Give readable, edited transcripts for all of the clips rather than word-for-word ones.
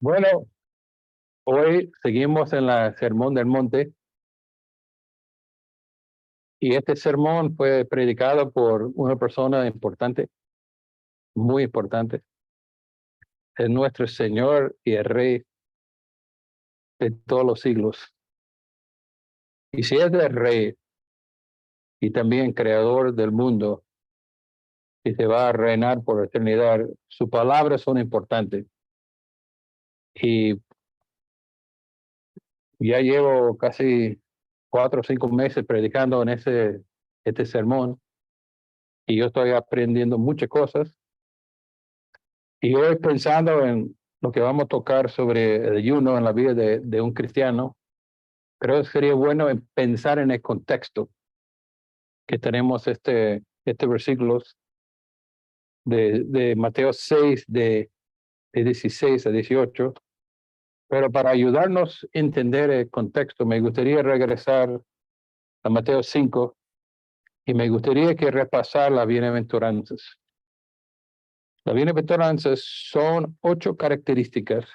Bueno, hoy seguimos en la Sermón del Monte y este sermón fue predicado por una persona importante, muy importante. Es nuestro Señor y el Rey de todos los siglos. Y si es el Rey y también Creador del mundo y se va a reinar por la eternidad, sus palabras son importantes. Y ya llevo casi 4 o 5 meses predicando en este sermón y yo estoy aprendiendo muchas cosas. Y hoy pensando en lo que vamos a tocar sobre el ayuno en la vida de un cristiano, creo que sería bueno pensar en el contexto que tenemos este versículos de Mateo 6, de 16 a 18. Pero para ayudarnos a entender el contexto, me gustaría regresar a Mateo 5 y me gustaría que repasar las bienaventuranzas. Las bienaventuranzas son 8 características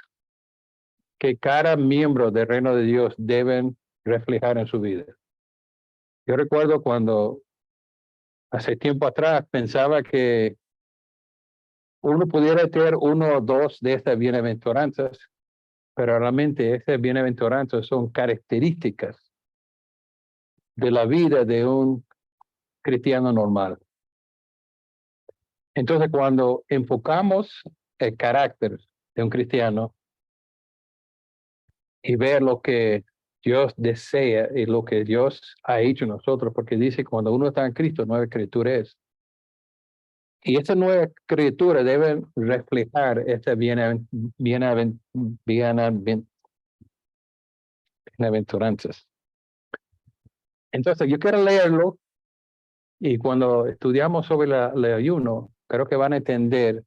que cada miembro del reino de Dios deben reflejar en su vida. Yo recuerdo cuando hace tiempo atrás pensaba que uno pudiera tener 1 o 2 de estas bienaventuranzas, pero realmente estas bienaventuranzas son características de la vida de un cristiano normal. Entonces, cuando enfocamos el carácter de un cristiano y ver lo que Dios desea y lo que Dios ha hecho en nosotros, porque dice cuando uno está en Cristo, nueva criatura es. Y esta nueva criatura debe reflejar esta bienaventuranzas. Entonces, yo quiero leerlo y cuando estudiamos sobre el ayuno, creo que van a entender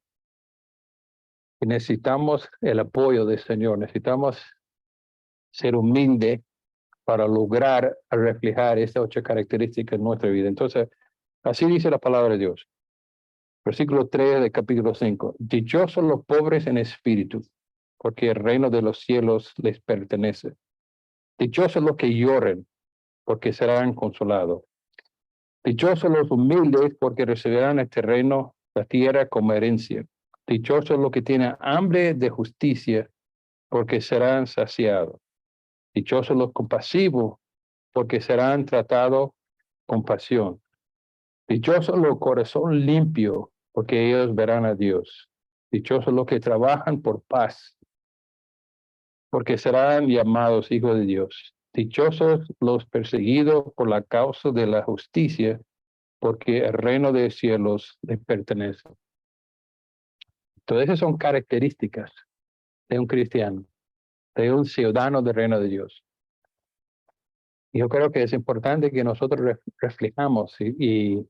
que necesitamos el apoyo del Señor, necesitamos ser humildes para lograr reflejar estas 8 características en nuestra vida. Entonces, así dice la palabra de Dios. Versículo 3 del capítulo 5. Dichosos los pobres en espíritu, porque el reino de los cielos les pertenece. Dichosos los que lloren, porque serán consolados. Dichosos los humildes, porque recibirán este reino, la tierra como herencia. Dichosos los que tienen hambre de justicia, porque serán saciados. Dichosos los compasivos, porque serán tratados con pasión. Dichosos los corazón limpio, porque ellos verán a Dios. Dichosos los que trabajan por paz, porque serán llamados hijos de Dios. Dichosos los perseguidos por la causa de la justicia, porque el reino de cielos les pertenece. Todas esas son características de un cristiano, de un ciudadano del reino de Dios. Y yo creo que es importante que nosotros reflejamos y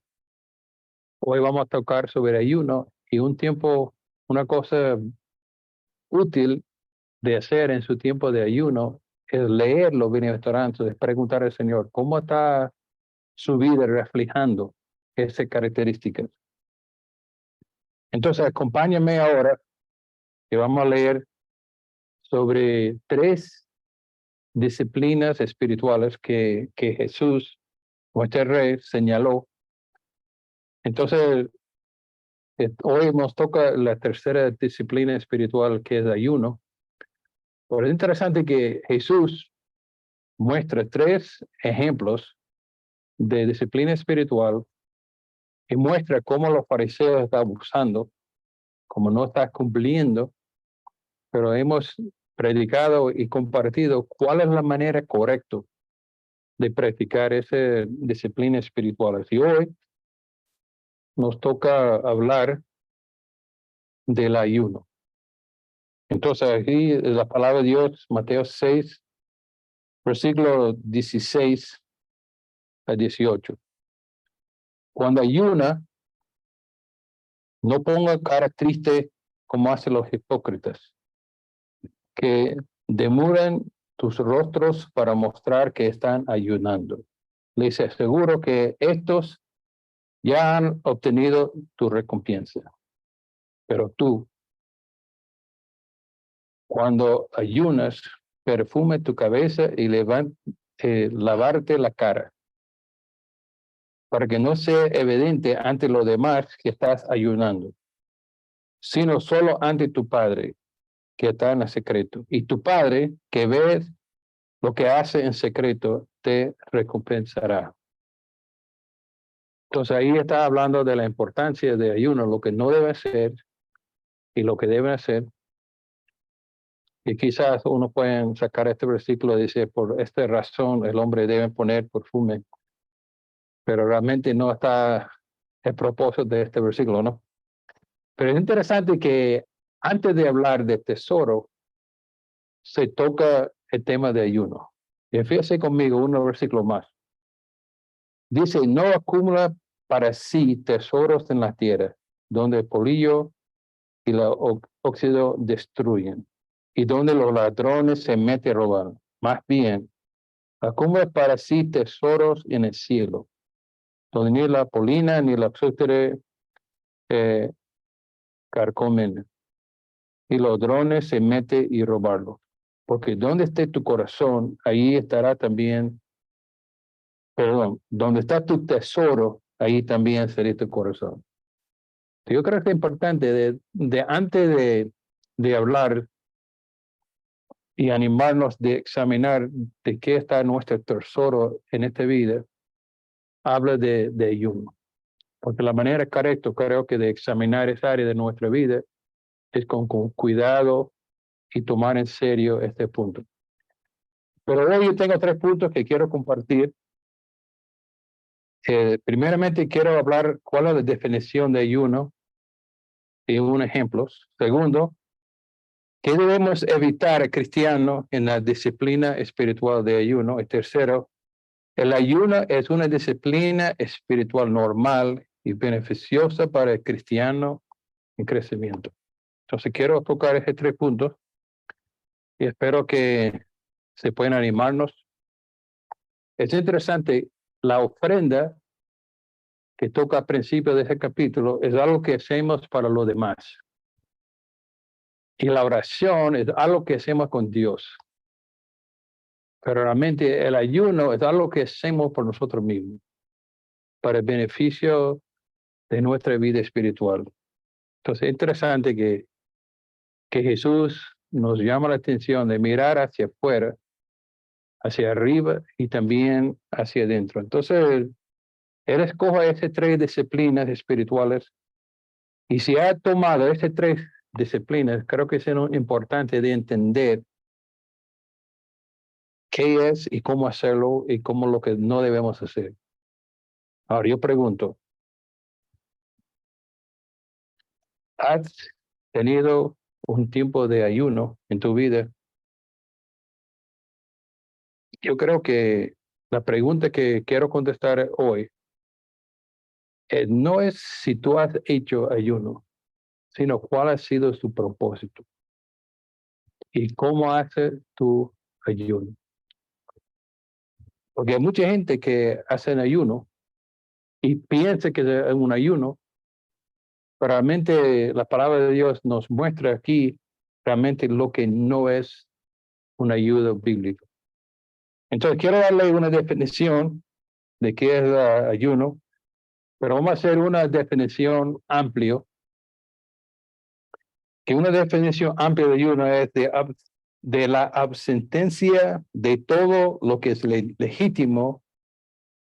hoy vamos a tocar sobre ayuno y un tiempo, una cosa útil de hacer en su tiempo de ayuno es leer los bienaventuranzas, es preguntar al Señor, ¿cómo está su vida reflejando esas características? Entonces, acompáñame ahora que vamos a leer sobre 3 disciplinas espirituales que Jesús, nuestro Rey, señaló. Entonces, hoy nos toca la tercera disciplina espiritual, que es ayuno. Pero es interesante que Jesús muestra 3 ejemplos de disciplina espiritual y muestra cómo los fariseos están abusando, cómo no están cumpliendo, pero hemos predicado y compartido cuál es la manera correcta de practicar esa disciplina espiritual. Y hoy nos toca hablar del ayuno. Entonces aquí la palabra de Dios, Mateo 6, versículo 16 a 18. Cuando ayuna, no ponga cara triste como hacen los hipócritas, que demuran tus rostros para mostrar que están ayunando. Les aseguro que estos ya han obtenido tu recompensa. Pero tú, cuando ayunas, perfume tu cabeza y lavarte la cara, para que no sea evidente ante los demás que estás ayunando, sino solo ante tu Padre que está en el secreto. Y tu Padre que ve lo que hace en secreto te recompensará. Entonces ahí está hablando de la importancia de ayuno, lo que no debe hacer y lo que debe hacer. Y quizás uno puede sacar este versículo y decir, por esta razón el hombre debe poner perfume, pero realmente no está el propósito de este versículo, ¿no? Pero es interesante que antes de hablar de tesoro, se toca el tema de ayuno. Y fíjese conmigo unos versículos más. Dice, no acumula para sí tesoros en la tierra, donde el polillo y el óxido destruyen, y donde los ladrones se meten a robar. Más bien, acumula para sí tesoros en el cielo, donde ni la polina ni la azufre carcomen, y los drones se meten y robarlo. Porque donde esté tu corazón, ahí estará también, perdón, donde está tu tesoro, ahí también será tu corazón. Yo creo que es importante antes de hablar y animarnos de examinar de qué está nuestro tesoro en esta vida, habla de ayuno. Porque la manera correcta, creo que de examinar esa área de nuestra vida es con cuidado y tomar en serio este punto. Pero hoy yo tengo 3 puntos que quiero compartir. Primeramente, quiero hablar cuál es la definición de ayuno y un ejemplo. Segundo, ¿qué debemos evitar cristianos en la disciplina espiritual de ayuno? Y tercero, el ayuno es una disciplina espiritual normal y beneficiosa para el cristiano en crecimiento. Entonces quiero tocar esos 3 puntos y espero que se puedan animarnos. Es interesante, la ofrenda que toca al principio de ese capítulo es algo que hacemos para los demás. Y la oración es algo que hacemos con Dios. Pero realmente el ayuno es algo que hacemos por nosotros mismos, para el beneficio de nuestra vida espiritual. Entonces es interesante que Jesús nos llama la atención de mirar hacia afuera, hacia arriba y también hacia adentro. Entonces, Él escoge esas 3 disciplinas espirituales y si ha tomado esas 3 disciplinas, creo que es importante de entender qué es y cómo hacerlo y cómo lo que no debemos hacer. Ahora yo pregunto, ¿has tenido un tiempo de ayuno en tu vida? Yo creo que la pregunta que quiero contestar hoy no es si tú has hecho ayuno, sino cuál ha sido su propósito y cómo hace tu ayuno. Porque hay mucha gente que hace ayuno y piensa que es un ayuno, pero realmente la palabra de Dios nos muestra aquí realmente lo que no es un ayuno bíblico. Entonces quiero darle una definición de qué es ayuno, pero vamos a hacer una definición amplia, que una definición amplia de ayuno es de la absentencia de todo lo que es legítimo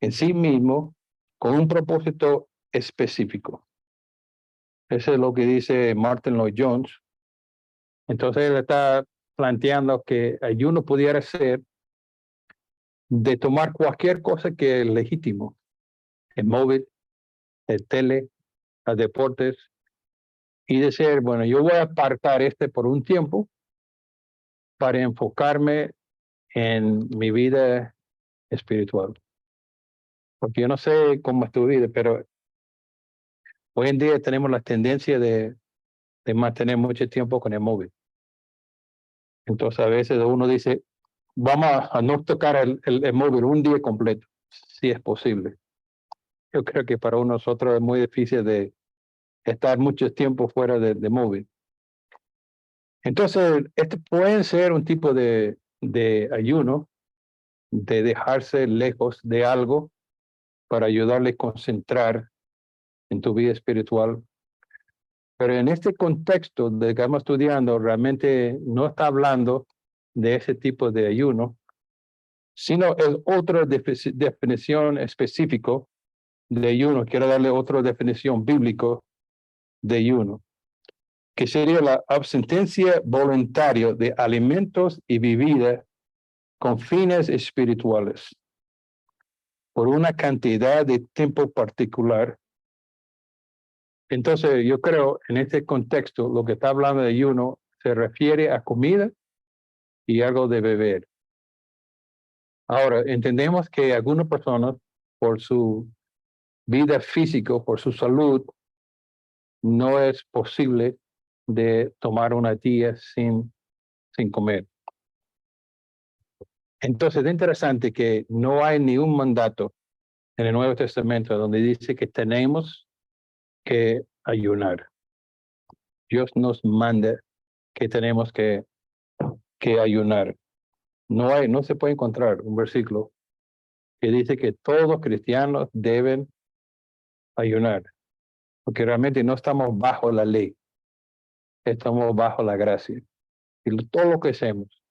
en sí mismo con un propósito específico. Eso es lo que dice Martin Lloyd Jones. Entonces él está planteando que ayuno pudiera ser de tomar cualquier cosa que es legítimo, el móvil, el tele, los deportes, y decir, bueno, yo voy a apartar por un tiempo para enfocarme en mi vida espiritual. Porque yo no sé cómo es tu vida, pero hoy en día tenemos la tendencia de mantener mucho tiempo con el móvil. Entonces a veces uno dice, vamos a no tocar el móvil un día completo, si es posible. Yo creo que para nosotros es muy difícil de estar mucho tiempo fuera de móvil. Entonces, este puede ser un tipo de ayuno, de dejarse lejos de algo para ayudarle a concentrar en tu vida espiritual. Pero en este contexto de que estamos estudiando, realmente no está hablando de ese tipo de ayuno, sino es otra definición específica de ayuno. Quiero darle otra definición bíblica de ayuno, que sería la absentencia voluntaria de alimentos y bebidas con fines espirituales por una cantidad de tiempo particular. Entonces, yo creo en este contexto, lo que está hablando de ayuno se refiere a comida y algo de beber. Ahora, entendemos que algunas personas, por su vida física, por su salud, no es posible de tomar una día sin comer. Entonces, es interesante que no hay ni un mandato en el Nuevo Testamento donde dice que tenemos que ayunar. Dios nos manda que tenemos que ayunar. No se puede encontrar un versículo que dice que todos los cristianos deben ayunar, porque realmente no estamos bajo la ley, estamos bajo la gracia. Y todo lo que hacemos,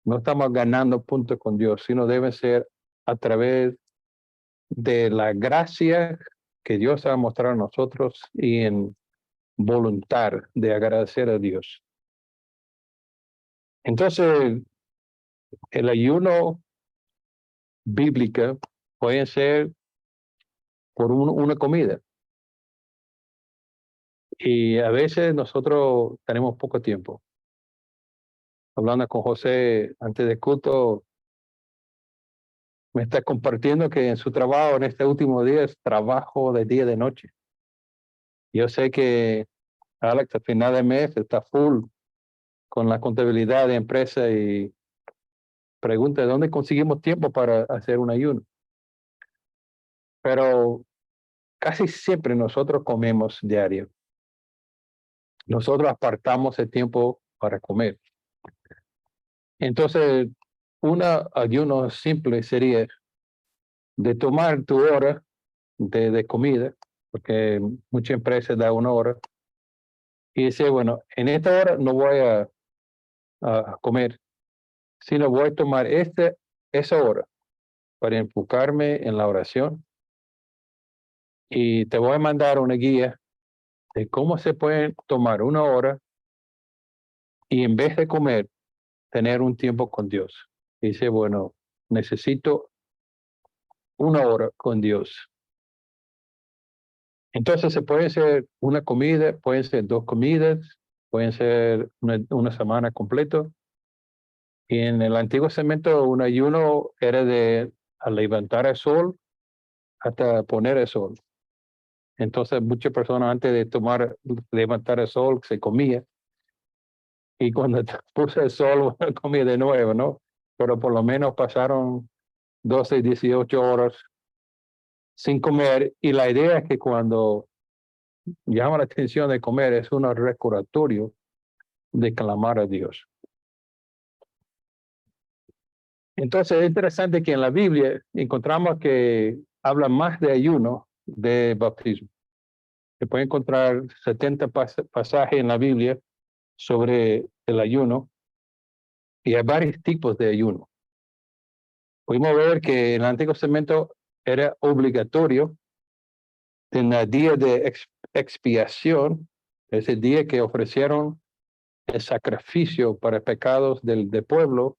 no estamos ganando puntos con Dios, sino debe ser a través de la gracia que Dios ha mostrado a nosotros y en voluntad de agradecer a Dios. Entonces, el ayuno bíblico puede ser por una comida. Y a veces nosotros tenemos poco tiempo. Hablando con José antes de culto, me está compartiendo que en su trabajo en este último día es trabajo de día y de noche. Yo sé que Alex al final de mes está full con la contabilidad de empresa y pregunta dónde conseguimos tiempo para hacer un ayuno. Pero casi siempre nosotros comemos diario. Nosotros apartamos el tiempo para comer. Entonces, un ayuno simple sería de tomar tu hora de comida, porque muchas empresas dan una hora, y decir, bueno, en esta hora no voy a comer, sino voy a tomar esa hora para enfocarme en la oración y te voy a mandar una guía de cómo se puede tomar una hora y en vez de comer, tener un tiempo con Dios. Y dice, bueno, necesito una hora con Dios. Entonces se puede ser una comida, pueden ser dos comidas, pueden ser una semana completa. Y en el Antiguo Testamento un ayuno era de a levantar el sol hasta poner el sol. Entonces muchas personas antes de levantar el sol se comía y cuando puso el sol comía de nuevo, ¿no? Pero por lo menos pasaron 12, 18 horas sin comer y la idea es que cuando llama la atención de comer es un recordatorio de clamar a Dios. Entonces es interesante que en la Biblia encontramos que habla más de ayuno de bautismo. Se puede encontrar 70 pasajes en la Biblia sobre el ayuno y hay varios tipos de ayuno. Pudimos ver que en el Antiguo Testamento era obligatorio en el día de expiación, ese día que ofrecieron el sacrificio para pecados del pueblo,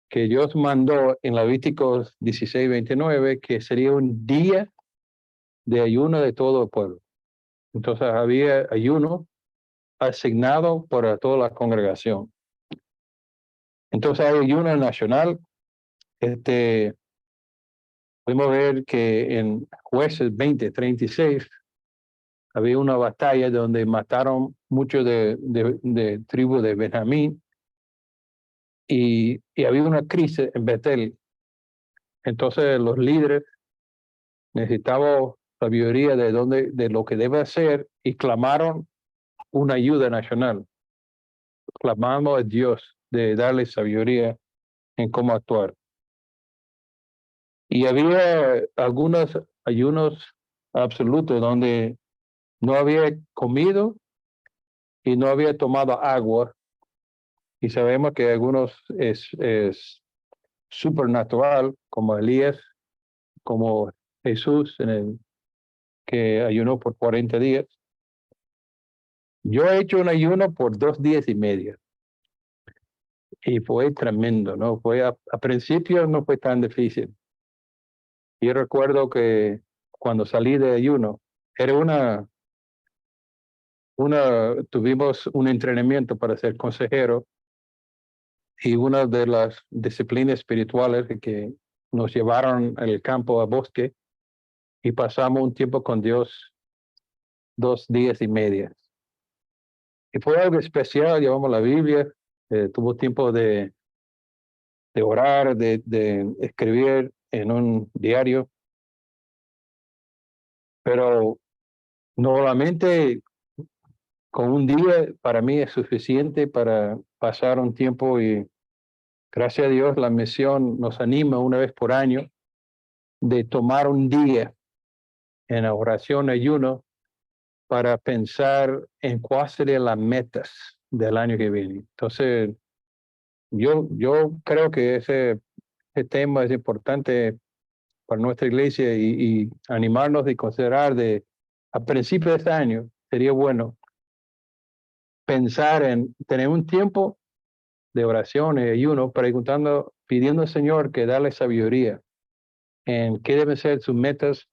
que Dios mandó en Levíticos 16:29, que sería un día de ayuno de todo el pueblo. Entonces había ayuno asignado para toda la congregación. Entonces hay ayuno nacional. Podemos ver que en Jueces 20:36 había una batalla donde mataron muchos de tribu de Benjamín y había una crisis en Betel. Entonces los líderes necesitaban sabiduría de lo que debe hacer y clamaron una ayuda nacional. clamamos a Dios de darle sabiduría en cómo actuar. Y había algunos ayunos absolutos donde no había comido y no había tomado agua. Y sabemos que algunos es supernatural, como Elías, como Jesús, que ayunó por 40 días. Yo he hecho un ayuno por 2 días y medio. Y fue tremendo, ¿no? A principio no fue tan difícil. Yo recuerdo que cuando salí de ayuno, era tuvimos un entrenamiento para ser consejero y una de las disciplinas espirituales que nos llevaron al campo a bosque y pasamos un tiempo con Dios 2 días y medio. Y fue algo especial, llevamos la Biblia, tuvo tiempo de orar, de escribir en un diario, pero normalmente con un día para mí es suficiente para pasar un tiempo y gracias a Dios la misión nos anima una vez por año de tomar un día en oración, ayuno, para pensar en cuáles serían las metas del año que viene. Entonces, yo creo que ese tema es importante para nuestra iglesia y animarnos y considerar a principios de este año sería bueno pensar en tener un tiempo de oración y ayuno pidiendo al Señor que darle sabiduría en qué deben ser sus metas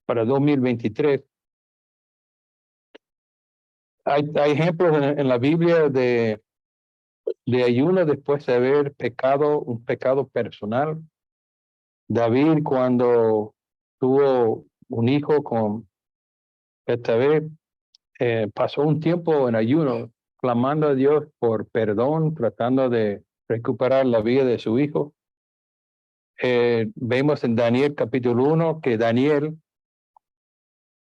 para 2023. Hay ejemplos en la Biblia de ayuno después de haber pecado, un pecado personal. David, cuando tuvo un hijo con Betsabé, pasó un tiempo en ayuno, clamando a Dios por perdón, tratando de recuperar la vida de su hijo. Vemos en Daniel capítulo 1 que Daniel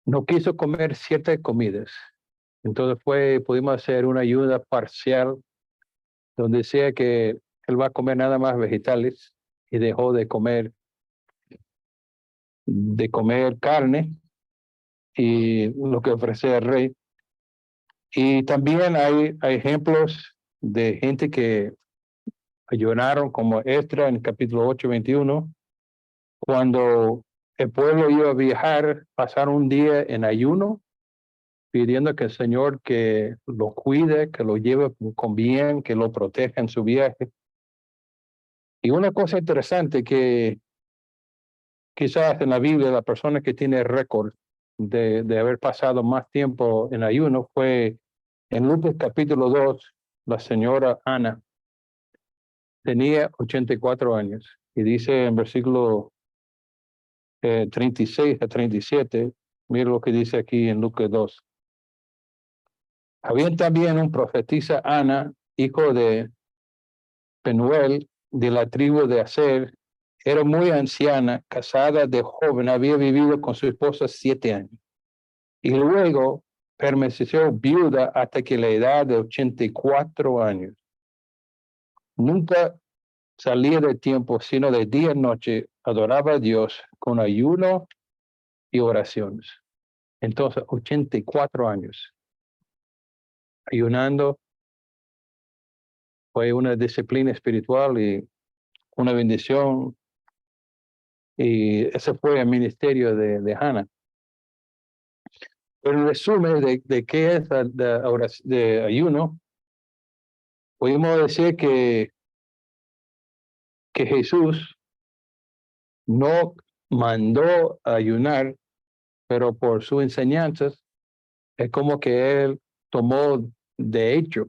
no quiso comer ciertas comidas. Entonces pudimos hacer una ayuda parcial donde decía que él va a comer nada más vegetales y dejó de comer carne y lo que ofrecía el rey. Y también hay ejemplos de gente que ayunaron, como Esdras en el capítulo 8:21, cuando el pueblo iba a viajar, pasaron un día en ayuno, pidiendo que el Señor que lo cuide, que lo lleve con bien, que lo proteja en su viaje. Y una cosa interesante que quizás en la Biblia la persona que tiene récord de haber pasado más tiempo en ayuno fue en Lucas capítulo 2, la señora Ana tenía 84 años y dice en versículo 36 a 37, mira lo que dice aquí en Lucas 2. Había también un profetisa Ana, hijo de Penuel, de la tribu de Aser. Era muy anciana, casada de joven, había vivido con su esposa 7 años. Y luego permaneció viuda hasta que la edad de 84 años. Nunca salía del tiempo, sino de día y noche, adoraba a Dios con ayuno y oraciones. Entonces, 84 años. Ayunando fue una disciplina espiritual y una bendición. Y ese fue el ministerio de Hannah. Pero en resumen de qué es de ayuno, podemos decir que Jesús no mandó a ayunar, pero por sus enseñanzas es como que él tomó de hecho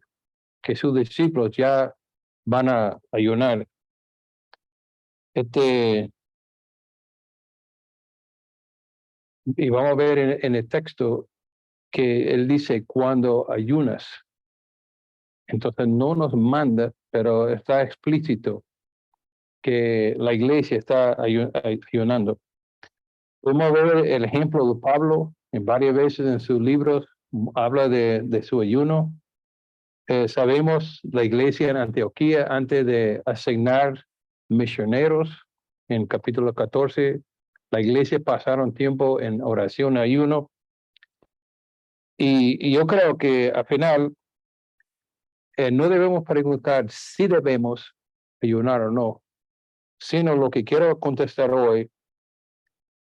que sus discípulos ya van a ayunar. Y vamos a ver en el texto que él dice cuando ayunas. Entonces no nos manda, pero está explícito que la iglesia está ayunando. Podemos ver el ejemplo de Pablo en varias veces en sus libros, habla de su ayuno. Sabemos la iglesia en Antioquía, antes de asignar misioneros, en capítulo 14, la iglesia pasaron tiempo en oración, ayuno, y yo creo que al final no debemos preguntar si debemos ayunar o no, sino lo que quiero contestar hoy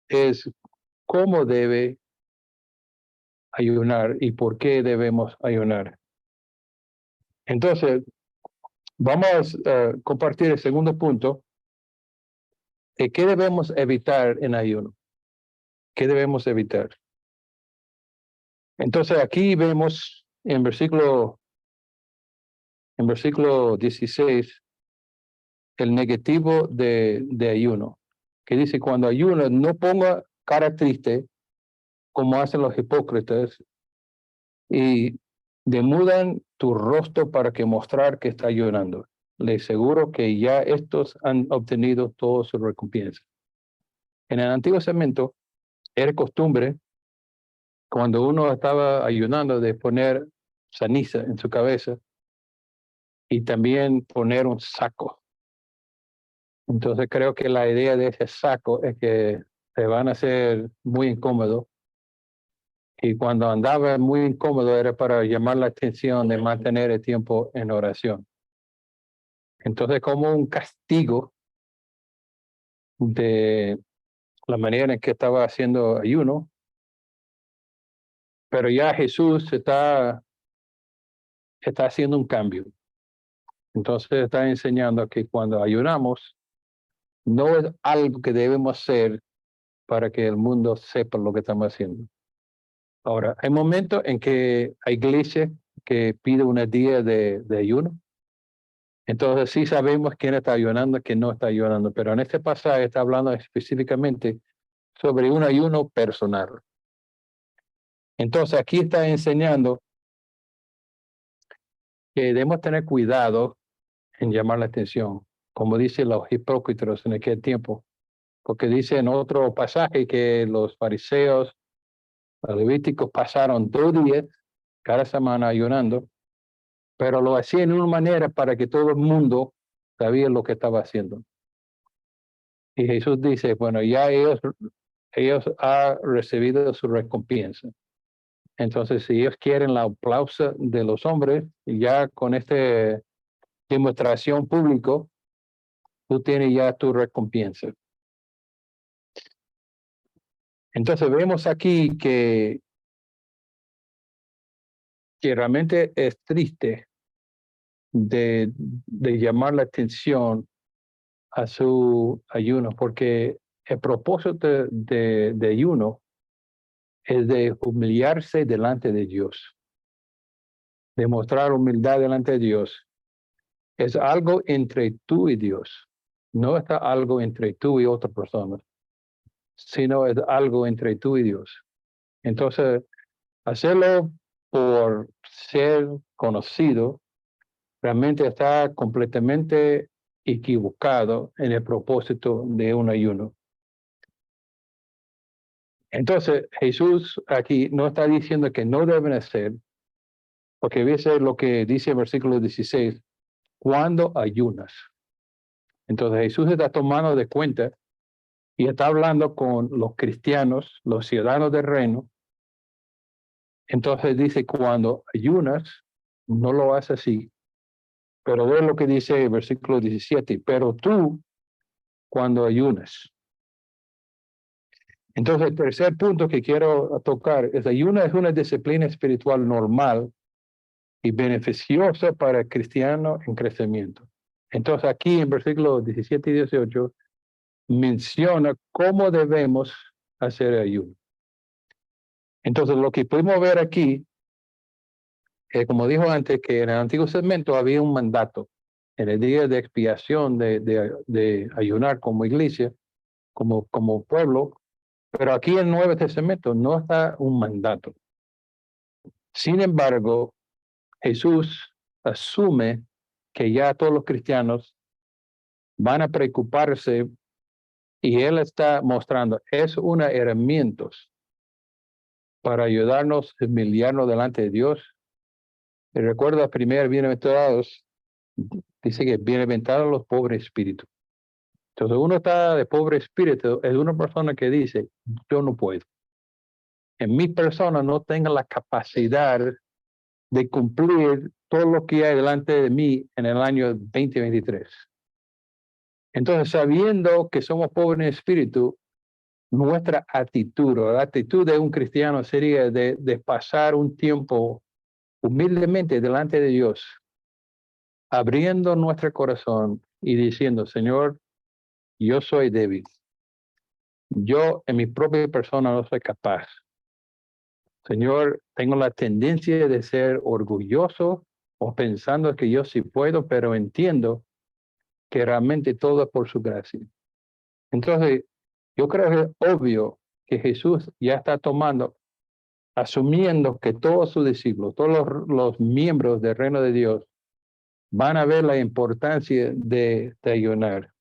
es cómo debe ayunar y por qué debemos ayunar. Entonces, vamos a compartir el segundo punto. ¿Qué debemos evitar en ayuno? ¿Qué debemos evitar? Entonces, aquí vemos en versículo 16 el negativo de ayuno, que dice, cuando ayuno, no ponga cara triste como hacen los hipócritas y demudan tu rostro para que mostrar que está ayunando. Les aseguro que ya estos han obtenido toda su recompensa. En el Antiguo Testamento era costumbre, cuando uno estaba ayunando, de poner ceniza en su cabeza y también poner un saco. Entonces creo que la idea de ese saco es que se van a hacer muy incómodos. Y cuando andaba muy incómodo era para llamar la atención de mantener el tiempo en oración. Entonces, como un castigo de la manera en que estaba haciendo ayuno, pero ya Jesús está haciendo un cambio. Entonces está enseñando que cuando ayunamos, no es algo que debemos hacer para que el mundo sepa lo que estamos haciendo. Ahora, hay momentos en que hay iglesias que piden un día de ayuno. Entonces sí sabemos quién está ayunando, quién no está ayunando, pero en este pasaje está hablando específicamente sobre un ayuno personal. Entonces aquí está enseñando que debemos tener cuidado en llamar la atención, como dicen los hipócritas en aquel tiempo, porque dice en otro pasaje que los fariseos, los levíticos pasaron 2 días cada semana ayunando, pero lo hacían de una manera para que todo el mundo sabía lo que estaba haciendo. Y Jesús dice, bueno, ya ellos han recibido su recompensa. Entonces, si ellos quieren la aplauso de los hombres, ya con esta demostración público, tú tienes ya tu recompensa. Entonces, vemos aquí que realmente es triste de llamar la atención a su ayuno, porque el propósito de ayuno es de humillarse delante de Dios, demostrar humildad delante de Dios. Es algo entre tú y Dios. No está algo entre tú y otra persona, sino es algo entre tú y Dios. Entonces, hacerlo por ser conocido realmente está completamente equivocado en el propósito de un ayuno. Entonces, Jesús aquí no está diciendo que no deben hacer, porque dice lo que dice el versículo 16, cuando ayunas. Entonces, Jesús está tomando de cuenta y está hablando con los cristianos, los ciudadanos del reino. Entonces dice, cuando ayunas, no lo haces así. Pero ve lo que dice el versículo 17, pero tú, cuando ayunas. Entonces, el tercer punto que quiero tocar es ayuno es una disciplina espiritual normal y beneficiosa para el cristiano en crecimiento. Entonces, aquí en versículos 17 y 18 menciona cómo debemos hacer ayuno. Entonces, lo que podemos ver aquí, como dijo antes, que en el Antiguo Testamento había un mandato en el día de expiación de ayunar como iglesia, como pueblo, pero aquí en el Nuevo Testamento no está un mandato. Sin embargo, Jesús asume que ya todos los cristianos van a preocuparse y él está mostrando, es una herramienta para ayudarnos a humillarnos delante de Dios, Y recuerda las primeras bienaventurados, dice que bienaventurados los pobres espíritu. Entonces uno está de pobre espíritu, es una persona que dice, yo no puedo. En mi persona no tengo la capacidad de cumplir todo lo que hay delante de mí en el año 2023. Entonces, sabiendo que somos pobres en espíritu, nuestra actitud, o la actitud de un cristiano sería de pasar un tiempo humildemente delante de Dios, abriendo nuestro corazón y diciendo, Señor, yo soy débil. Yo en mi propia persona no soy capaz. Señor, tengo la tendencia de ser orgulloso o pensando que yo sí puedo, pero entiendo que realmente todo es por su gracia. Entonces, yo creo que es obvio que Jesús ya está asumiendo que todos sus discípulos, todos los miembros del reino de Dios, van a ver la importancia de ayunar.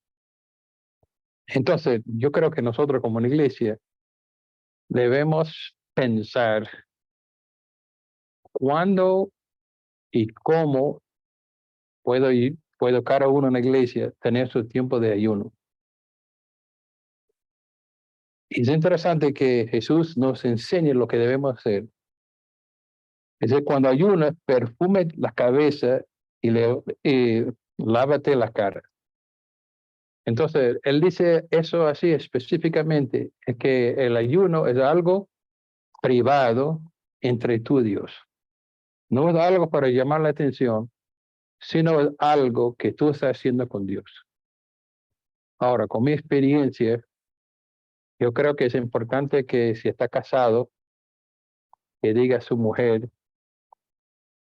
Entonces, yo creo que nosotros como una iglesia debemos pensar cuándo y cómo puedo cada uno en la iglesia tener su tiempo de ayuno. Y es interesante que Jesús nos enseñe lo que debemos hacer. Es decir, cuando ayunas, perfume la cabeza y lávate la cara. Entonces, él dice eso así específicamente, es que el ayuno es algo privado entre tú y Dios. No es algo para llamar la atención, sino es algo que tú estás haciendo con Dios. Ahora, con mi experiencia, yo creo que es importante que si está casado, que diga a su mujer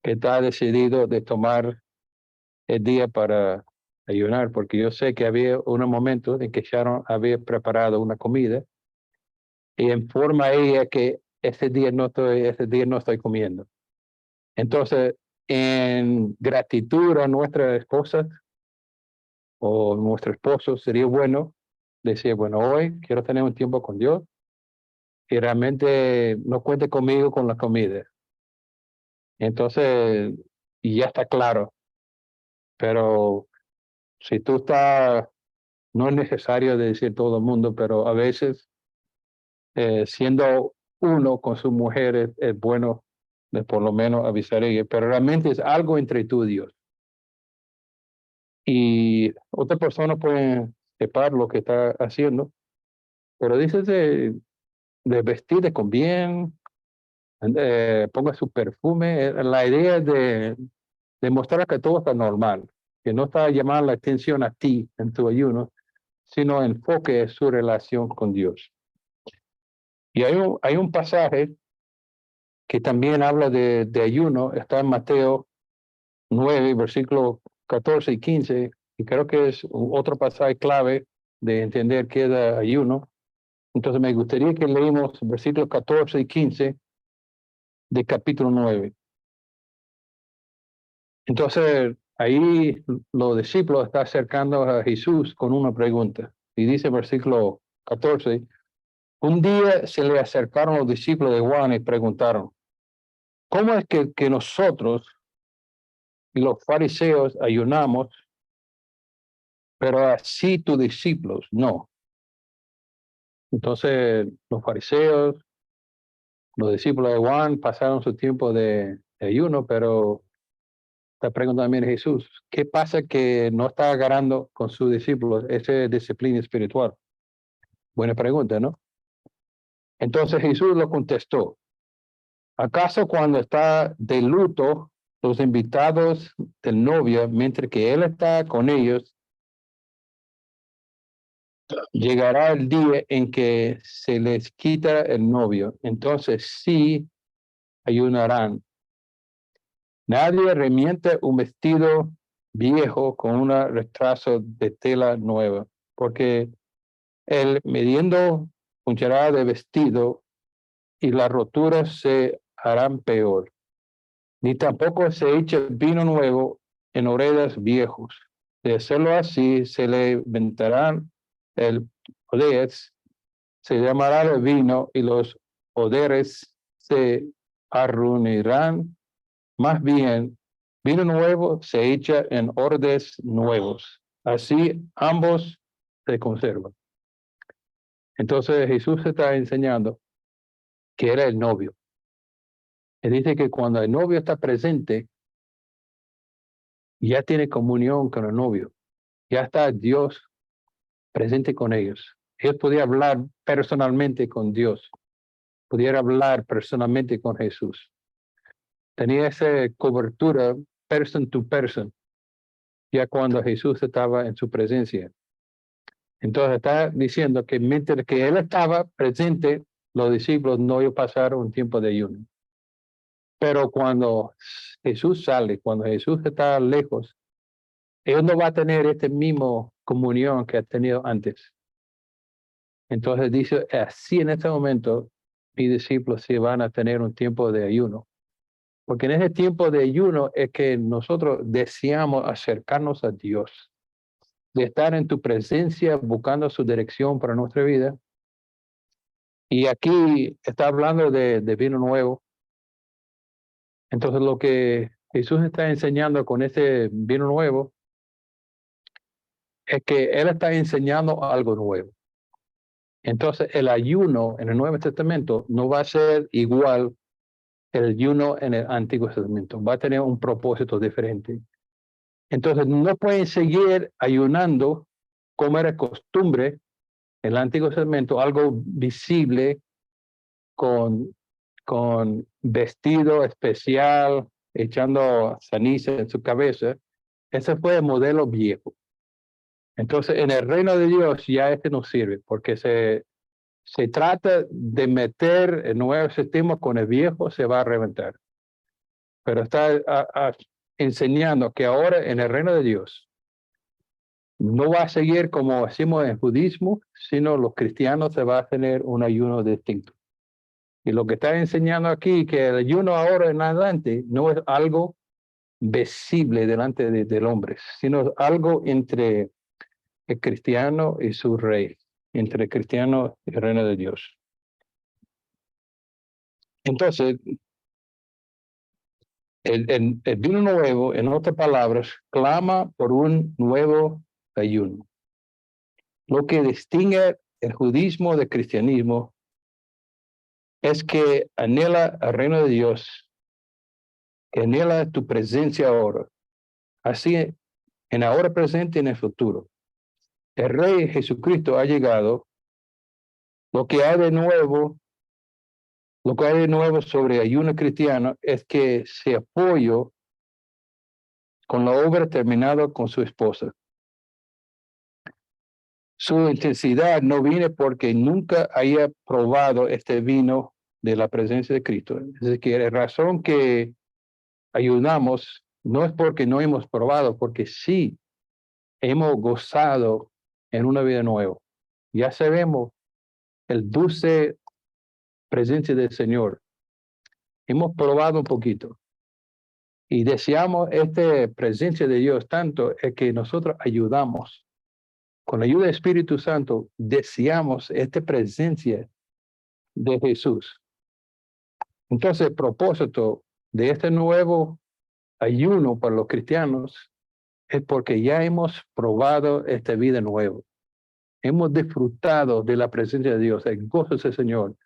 que está decidido de tomar el día para ayunar, porque yo sé que había unos momentos en que Sharon había preparado una comida y informa a ella que ese día no estoy comiendo. Entonces, en gratitud a nuestra esposa o nuestro esposo, sería bueno decir, bueno, hoy quiero tener un tiempo con Dios y realmente no cuente conmigo con la comida. Entonces, y ya está claro, pero si tú estás, no es necesario decir todo el mundo, pero a veces siendo uno con su mujer es bueno de por lo menos avisar a ella, pero realmente es algo entre tú y Dios. Y otra persona puede separar lo que está haciendo, pero dices de vestir con bien, ponga su perfume, la idea de mostrar que todo está normal, que no está llamando la atención a ti en tu ayuno, sino enfoque su relación con Dios. Y hay un pasaje que también habla de ayuno, está en Mateo 9, versículos 14 y 15, y creo que es otro pasaje clave de entender qué es ayuno. Entonces me gustaría que leímos versículos 14 y 15 de capítulo 9. Entonces ahí los discípulos están acercando a Jesús con una pregunta. Y dice versículo 14, un día se le acercaron los discípulos de Juan y preguntaron, ¿cómo es que nosotros y los fariseos ayunamos, pero así tus discípulos no? Entonces los fariseos, los discípulos de Juan pasaron su tiempo de ayuno, pero está preguntando también a Jesús, ¿qué pasa que no está agarrando con sus discípulos esa disciplina espiritual? Buena pregunta, ¿no? Entonces Jesús lo contestó, ¿acaso cuando está de luto los invitados del novio, mientras que él está con ellos, llegará el día en que se les quita el novio? Entonces sí ayunarán. Nadie remiente un vestido viejo con un retraso de tela nueva, porque el midiendo punchará de vestido y las roturas se harán peor. Ni tampoco se echa vino nuevo en orejas viejos. De hacerlo así, se le ventarán el odres, se llamará el vino y los odres se arruinarán. Más bien, Vino nuevo se echa en odres nuevos. Así ambos se conservan. Entonces Jesús está enseñando que era el novio. Él dice que cuando el novio está presente, ya tiene comunión con el novio. Ya está Dios presente con ellos. Él podía hablar personalmente con Dios. Pudiera hablar personalmente con Jesús. Tenía esa cobertura person to person, ya cuando Jesús estaba en su presencia. Entonces está diciendo que mientras que él estaba presente, los discípulos no iban a pasar un tiempo de ayuno. Pero cuando Jesús sale, cuando Jesús está lejos, él no va a tener este mismo comunión que ha tenido antes. Entonces dice, así en este momento, mis discípulos sí van a tener un tiempo de ayuno. Porque en ese tiempo de ayuno es que nosotros deseamos acercarnos a Dios, de estar en tu presencia buscando su dirección para nuestra vida. Y aquí está hablando de vino nuevo. Entonces lo que Jesús está enseñando con este vino nuevo es que Él está enseñando algo nuevo. Entonces el ayuno en el Nuevo Testamento no va a ser igual el ayuno en el Antiguo Testamento. Va a tener un propósito diferente. Entonces no pueden seguir ayunando como era costumbre en el Antiguo Testamento, algo visible con vestido especial, echando ceniza en su cabeza. Ese fue el modelo viejo. Entonces en el reino de Dios ya este no sirve porque se trata de meter el nuevo sistema con el viejo, se va a reventar. Pero está enseñando que ahora en el reino de Dios no va a seguir como hacemos en el budismo, sino los cristianos se va a tener un ayuno distinto. Y lo que está enseñando aquí, que el ayuno ahora en adelante no es algo visible delante del hombre, sino algo entre el cristiano y su rey, entre el cristiano y el reino de Dios. Entonces, el vino nuevo, en otras palabras, clama por un nuevo ayuno. Lo que distingue el judismo del cristianismo es que anhela el reino de Dios, que anhela tu presencia ahora, así en la hora presente y en el futuro. El Rey Jesucristo ha llegado. Lo que hay de nuevo, sobre ayuno cristiano es que se apoyó con la obra terminada con su esposa. Su intensidad no viene porque nunca haya probado este vino de la presencia de Cristo. Es decir, la razón que ayunamos no es porque no hemos probado, porque sí hemos gozado en una vida nueva. Ya sabemos el dulce presencia del Señor. Hemos probado un poquito. Y deseamos esta presencia de Dios tanto es que nosotros ayudamos. Con la ayuda del Espíritu Santo, deseamos esta presencia de Jesús. Entonces, el propósito de este nuevo ayuno para los cristianos es porque ya hemos probado esta vida nueva. Hemos disfrutado de la presencia de Dios, el gozo del Señor.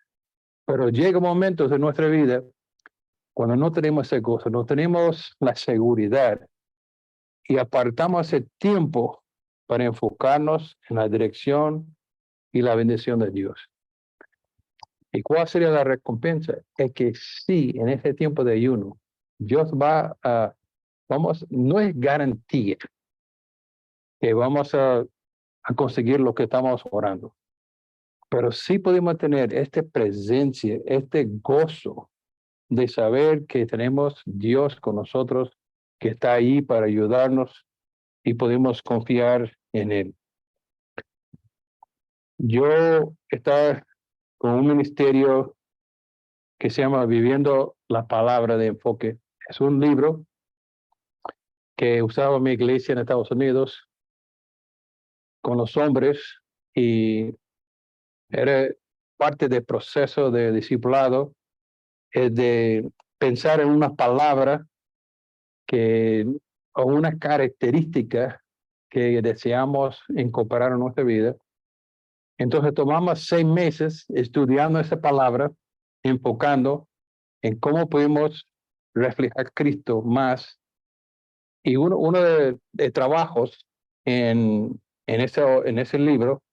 Pero llega momentos de nuestra vida cuando no tenemos ese gozo, no tenemos la seguridad y apartamos ese tiempo para enfocarnos en la dirección y la bendición de Dios. ¿Y cuál sería la recompensa? Es que sí, en ese tiempo de ayuno, Dios va a, no es garantía que vamos a conseguir lo que estamos orando, pero sí podemos tener esta presencia, este gozo de saber que tenemos Dios con nosotros, que está ahí para ayudarnos y podemos confiar en Él. Yo estaba con un ministerio que se llama Viviendo la Palabra de Enfoque. Es un libro que usaba mi iglesia en Estados Unidos con los hombres y era parte del proceso de discipulado, es de pensar en una palabra que, o una característica que deseamos incorporar en nuestra vida. Entonces tomamos 6 meses estudiando esa palabra, enfocando en cómo podemos reflejar a Cristo más. Y uno de trabajos en ese libro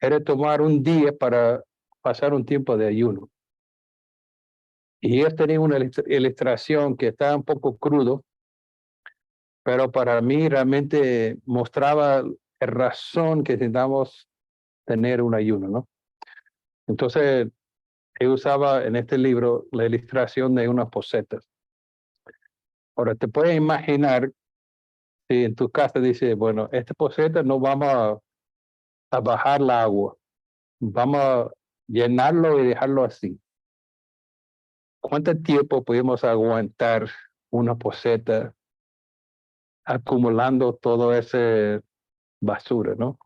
era tomar un día para pasar un tiempo de ayuno. Y ellos tenían una ilustración que estaba un poco crudo, pero para mí realmente mostraba la razón que necesitamos tener un ayuno, ¿no? Entonces, él usaba en este libro la ilustración de unas posetas. Ahora, te puedes imaginar si en tu casa dice, bueno, esta poseta no vamos a bajar el agua, vamos a llenarlo y dejarlo así. ¿Cuánto tiempo podemos aguantar una poseta acumulando todo ese basura, no?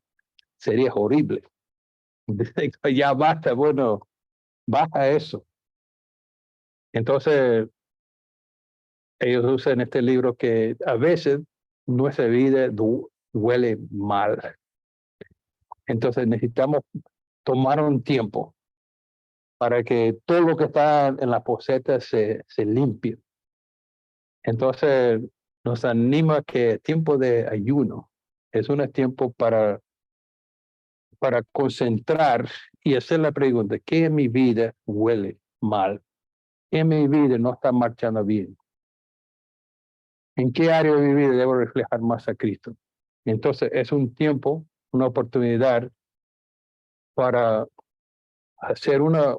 Sería horrible. Ya basta, bueno, baja eso. Entonces, ellos usan este libro que a veces nuestra vida huele mal. Entonces necesitamos tomar un tiempo para que todo lo que está en la poseta se limpie. Entonces nos anima que tiempo de ayuno es un tiempo para concentrar y hacer la pregunta, ¿qué en mi vida huele mal? ¿Qué en mi vida no está marchando bien? ¿En qué área de mi vida debo reflejar más a Cristo? Entonces es un tiempo, una oportunidad para hacer una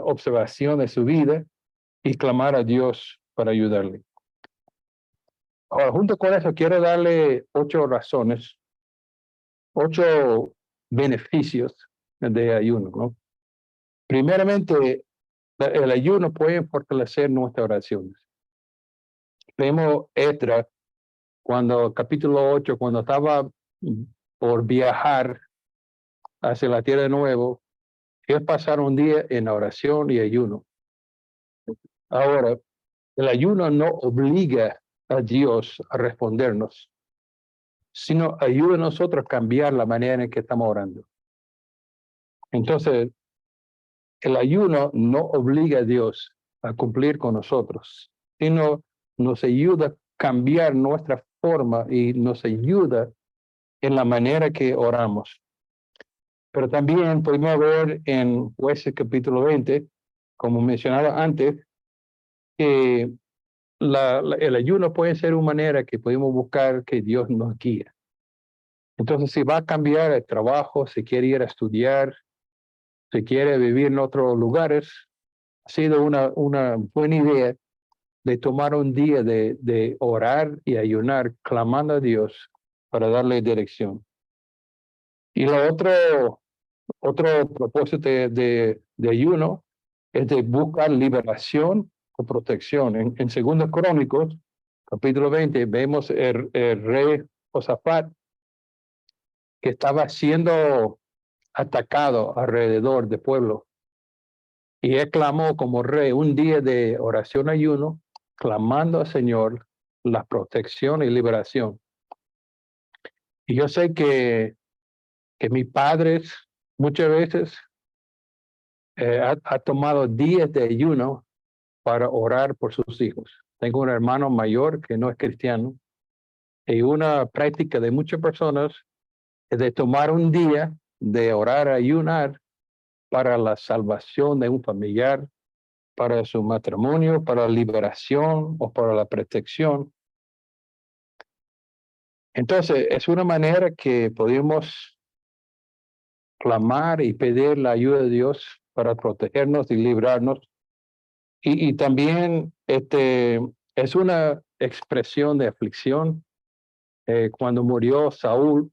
observación de su vida y clamar a Dios para ayudarle. Ahora, junto con eso, quiero darle 8 razones, 8 beneficios de ayuno, ¿no? Primeramente, el ayuno puede fortalecer nuestras oraciones. Vemos Esdras cuando, capítulo 8, cuando estaba por viajar hacia la tierra de nuevo, ellos pasaron un día en oración y ayuno. Ahora, el ayuno no obliga a Dios a respondernos, sino ayuda a nosotros a cambiar la manera en que estamos orando. Entonces, el ayuno no obliga a Dios a cumplir con nosotros, sino nos ayuda a cambiar nuestra forma y nos ayuda en la manera que oramos. Pero también podemos ver en Jueces capítulo 20, como mencionaba antes, que el ayuno puede ser una manera que podemos buscar que Dios nos guíe. Entonces, si va a cambiar el trabajo, si quiere ir a estudiar, si quiere vivir en otros lugares, ha sido una buena idea de tomar un día de orar y ayunar, clamando a Dios para darle dirección. Y lo otro propósito de ayuno es de buscar liberación o protección. En 2 Crónicos, capítulo 20, vemos el rey Josafat que estaba siendo atacado alrededor del pueblo. Y él clamó como rey un día de oración ayuno, clamando al Señor la protección y liberación. Y yo sé que mis padres muchas veces ha tomado días de ayuno para orar por sus hijos. Tengo un hermano mayor que no es cristiano y una práctica de muchas personas es de tomar un día de orar, ayunar para la salvación de un familiar, para su matrimonio, para la liberación o para la protección. Entonces, es una manera que podemos clamar y pedir la ayuda de Dios para protegernos y librarnos. Y también es una expresión de aflicción. Cuando murió Saúl,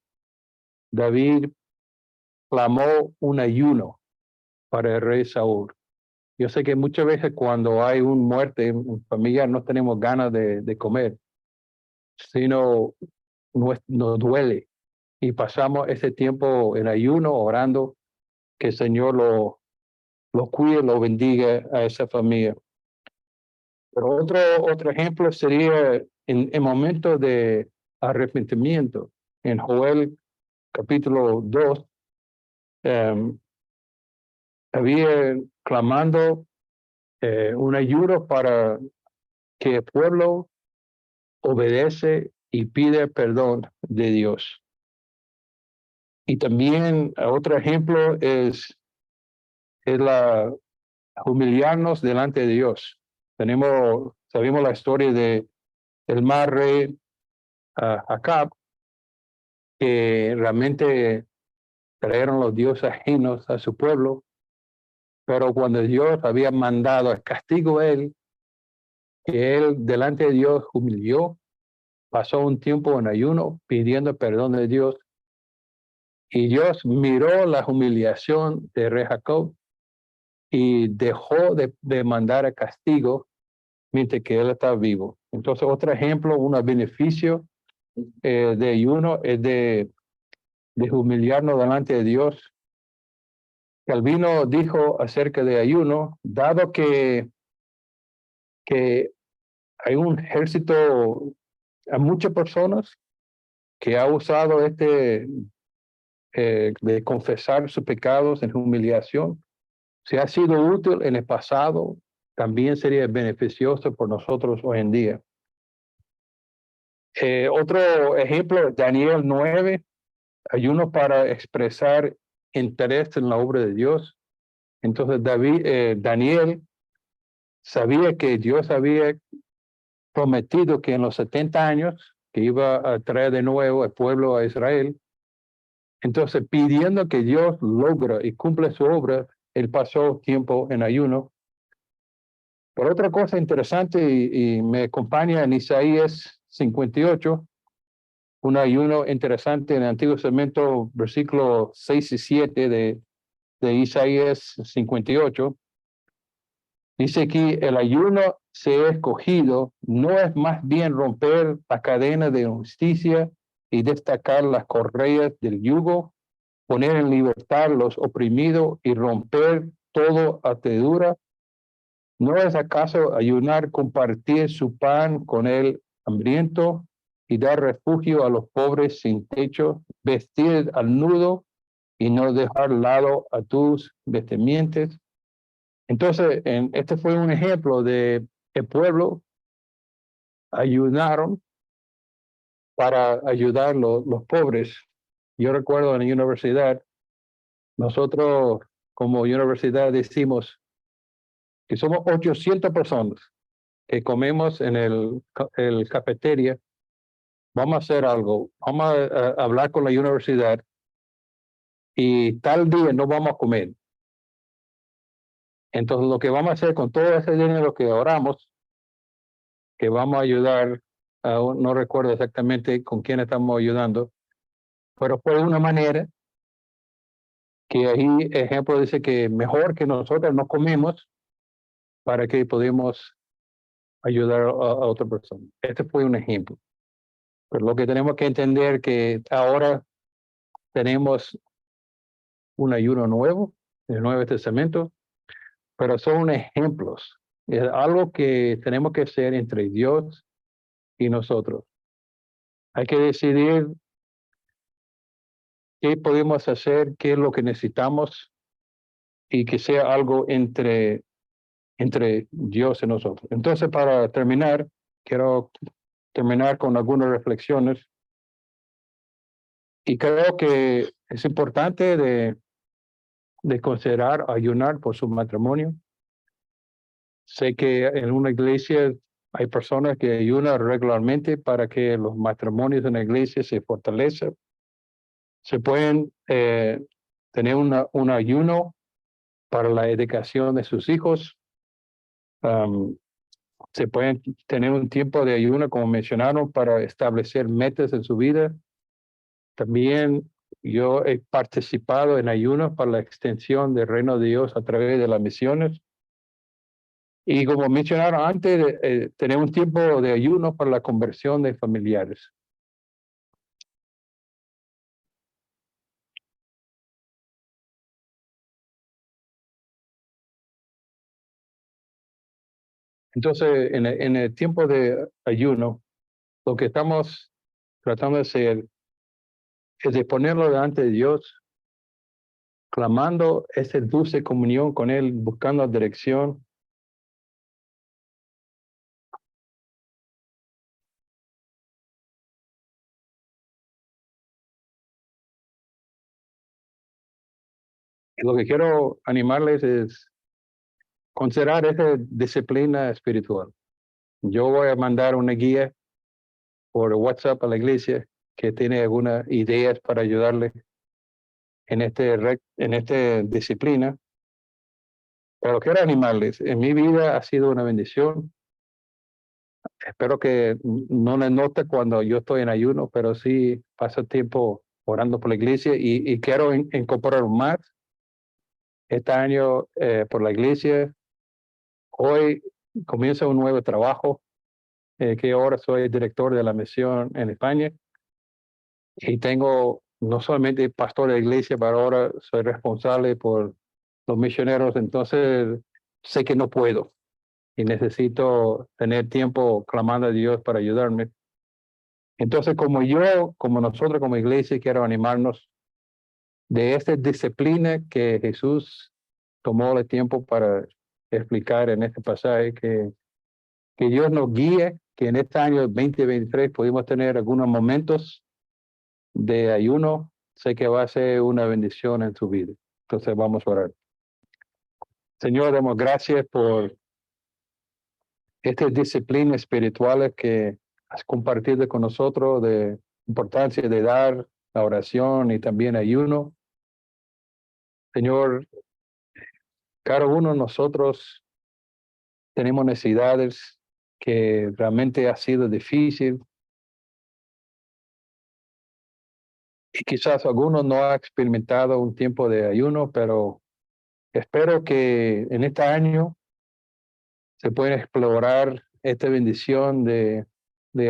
David clamó un ayuno para el rey Saúl. Yo sé que muchas veces cuando hay una muerte en familia no tenemos ganas de comer, sino nos duele y pasamos ese tiempo en ayuno orando que el Señor lo cuide, lo bendiga a esa familia. Pero otro ejemplo sería en momentos de arrepentimiento. En Joel capítulo 2, había clamando un ayuno para que el pueblo obedece y pide perdón de Dios. Y también otro ejemplo es la humillarnos delante de Dios. Sabemos la historia de el mal rey Acab, que realmente trajeron los dioses ajenos a su pueblo, pero cuando Dios había mandado el castigo a él, que él delante de Dios humilló, pasó un tiempo en ayuno pidiendo perdón de Dios, y Dios miró la humillación de rey Jacob y dejó de mandar el castigo mientras que él está vivo. Entonces, otro ejemplo, un beneficio de ayuno es de humillarnos delante de Dios. Calvino dijo acerca de ayuno, dado que hay un ejército, a muchas personas que ha usado de confesar sus pecados en humillación, si ha sido útil en el pasado, también sería beneficioso por nosotros hoy en día. Otro ejemplo, Daniel 9, ayuno para expresar interés en la obra de Dios. Entonces Daniel sabía que Dios había prometido que en los 70 años que iba a traer de nuevo el pueblo a Israel. Entonces, pidiendo que Dios logre y cumpla su obra, él pasó tiempo en ayuno. Por otra cosa interesante, y me acompaña en Isaías 58, un ayuno interesante en el Antiguo Testamento, versículos 6 y 7 de Isaías 58. Dice aquí, el ayuno se ha escogido, no es más bien romper la cadena de justicia y destacar las correas del yugo, poner en libertad los oprimidos y romper todo atadura. ¿No es acaso ayunar compartir su pan con el hambriento y dar refugio a los pobres sin techo, vestir al nudo y no dejar lado a tus vestimientos? Entonces, este fue un ejemplo de el pueblo ayunaron para ayudar a los pobres. Yo recuerdo en la universidad, nosotros como universidad decimos que somos 800 personas que comemos en el cafetería. Vamos a hacer algo, vamos a hablar con la universidad y tal día no vamos a comer. Entonces, lo que vamos a hacer con todo ese dinero que ahorramos, que vamos a ayudar, no recuerdo exactamente con quién estamos ayudando, pero fue una manera que ahí, ejemplo, dice que mejor que nosotros no comemos para que podamos ayudar a otra persona. Este fue un ejemplo. Pero lo que tenemos que entender que ahora tenemos un ayuno nuevo, el Nuevo Testamento, pero son ejemplos. Es algo que tenemos que hacer entre Dios y nosotros. Hay que decidir qué podemos hacer, qué es lo que necesitamos y que sea algo entre Dios y nosotros. Entonces, para terminar, quiero terminar con algunas reflexiones y creo que es importante de considerar ayunar por su matrimonio. Sé que en una iglesia hay personas que ayunan regularmente para que los matrimonios en la iglesia se fortalezcan. Se pueden tener un ayuno para la educación de sus hijos. Se pueden tener un tiempo de ayuno, como mencionaron, para establecer metas en su vida. También yo he participado en ayunos para la extensión del reino de Dios a través de las misiones. Y como mencionaron antes, tener un tiempo de ayuno para la conversión de familiares. Entonces, en el tiempo de ayuno, Lo que estamos tratando de hacer es de ponerlo delante de Dios, clamando esa dulce comunión con Él, buscando dirección. Y lo que quiero animarles es considerar esa disciplina espiritual. Yo voy a mandar una guía por WhatsApp a la iglesia que tiene algunas ideas para ayudarle en esta disciplina. Pero quiero animarles. En mi vida ha sido una bendición. Espero que no le note cuando yo estoy en ayuno, pero sí paso tiempo orando por la iglesia y quiero incorporar más este año por la iglesia. Hoy comienza un nuevo trabajo, que ahora soy director de la misión en España y tengo no solamente pastor de la iglesia, pero ahora soy responsable por los misioneros. Entonces sé que no puedo y necesito tener tiempo clamando a Dios para ayudarme. Entonces, como nosotros como iglesia, quiero animarnos de esta disciplina que Jesús tomó el tiempo para explicar en este pasaje, que Dios nos guíe, que en este año 2023 pudimos tener algunos momentos de ayuno. Sé que va a ser una bendición en su vida. Entonces vamos a orar. Señor, damos gracias por estas disciplinas espirituales que has compartido con nosotros, de importancia de dar la oración y también ayuno. Señor, cada uno de nosotros tenemos necesidades que realmente ha sido difícil y quizás algunos no han experimentado un tiempo de ayuno, pero espero que en este año se pueda explorar esta bendición de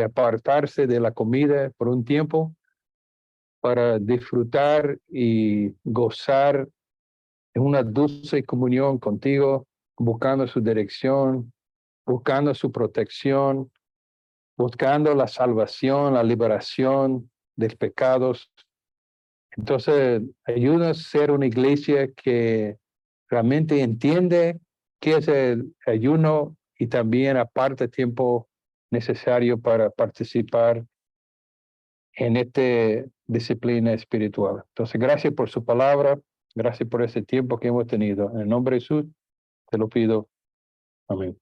apartarse de la comida por un tiempo para disfrutar y gozar en una dulce comunión contigo, buscando su dirección, buscando su protección, buscando la salvación, la liberación de los pecados. Entonces, ayúdanos a ser una iglesia que realmente entiende qué es el ayuno y también aparte tiempo necesario para participar en esta disciplina espiritual. Entonces, gracias por su palabra, gracias por ese tiempo que hemos tenido. En el nombre de Jesús, te lo pido. Amén.